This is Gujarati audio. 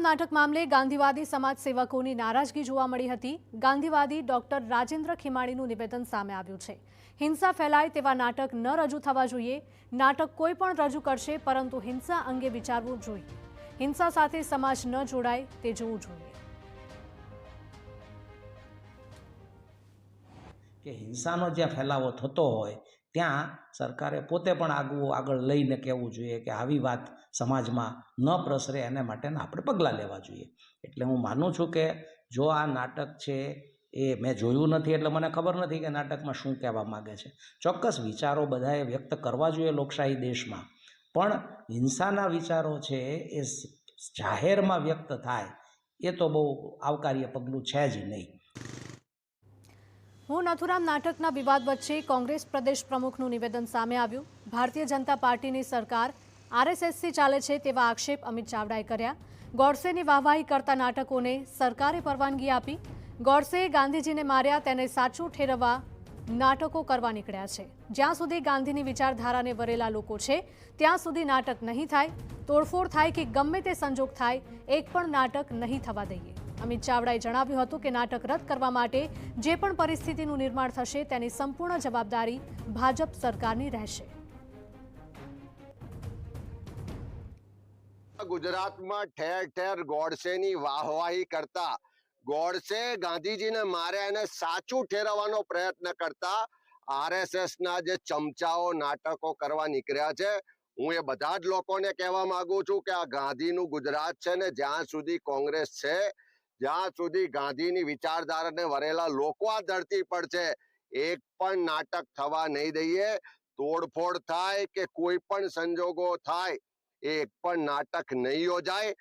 નથુરામ નાટક મામલે ગાંધીવાદી સમાજ સેવકોની નારાજગી જોવા મળી હતી। ગાંધીવાદી ડોક્ટર રાજેન્દ્ર ખીમાણીનું નિવેદન સામે આવ્યું છે। હિંસા ફેલાય તેવા નાટક ન રજૂ થવા જોઈએ। નાટક કોઈ પણ રજૂ કરશે, પરંતુ હિંસા અંગે વિચારવું જોઈએ। હિંસા સાથે સમાજ ન જોડાય તે જોવું જોઈએ। કે હિંસાનો જ્યાં ફેલાવો થતો હોય ત્યાં સરકારે પોતે પણ આગળ લઈને કહેવું જોઈએ કે આવી વાત સમાજમાં ન પ્રસરે, એને માટેના આપણે પગલાં લેવા જોઈએ। એટલે હું માનું છું કે જો આ નાટક છે એ મેં જોયું નથી એટલે મને ખબર નથી કે નાટકમાં શું કહેવા માગે છે। ચોક્કસ વિચારો બધાએ વ્યક્ત કરવા જોઈએ લોકશાહી દેશમાં, પણ હિંસાના વિચારો છે એ જાહેરમાં વ્યક્ત થાય એ તો બહુ આવકાર્ય પગલું છે જ નહીં। હું નથુરામ નાટકના વિવાદ વચ્ચે કોંગ્રેસ પ્રદેશ પ્રમુખનું નિવેદન સામે આવ્યું। ભારતીય જનતા પાર્ટીની સરકાર આરએસએસથી ચાલે છે તેવા આક્ષેપ અમિત ચાવડાએ કર્યા। ગોડસેની વાહવાહી કરતા નાટકોને સરકારે પરવાનગી આપી। ગોડસેએ ગાંધીજીને માર્યા તેને સાચું ઠેરવવા નાટકો કરવા નીકળ્યા છે। જ્યાં સુધી ગાંધીની વિચારધારાને વરેલા લોકો છે ત્યાં સુધી નાટક નહીં થાય। તોડફોડ થાય કે ગમે તે સંજોગ થાય, એક પણ નાટક નહીં થવા દઈએ। અમિત ચાવડાએ જણાવ્યું હતું કે નાટક રદ કરવા માટે જે પણ પરિસ્થિતિનું નિર્માણ થશે તેની સંપૂર્ણ જવાબદારી ભાજપ સરકારની રહેશે। ગુજરાતમાં ઠેર ઠેર ગોડસેની વાહવાહી કરતા, ગોડસે ગાંધીજીને માર્યા એને સાચું ઠેરવવાનો પ્રયત્ન કરતા આરએસએસના જે ચમચાઓ નાટકો કરવા નીકળ્યા છે, હું એ બધા જ લોકોને કહેવા માંગુ છું કે આ ગાંધીનું ગુજરાત છે ને, જ્યાં સુધી કોંગ્રેસ છે, જ્યાં સુધી ગાંધીની વિચારધારાને વરેલા લોકો આ ધરતી પર છે, એક પણ નાટક થવા નહીં દઈએ। તોડફોડ થાય કે કોઈ પણ સંજોગો થાય, એક પણ નાટક નહીં યોજાય।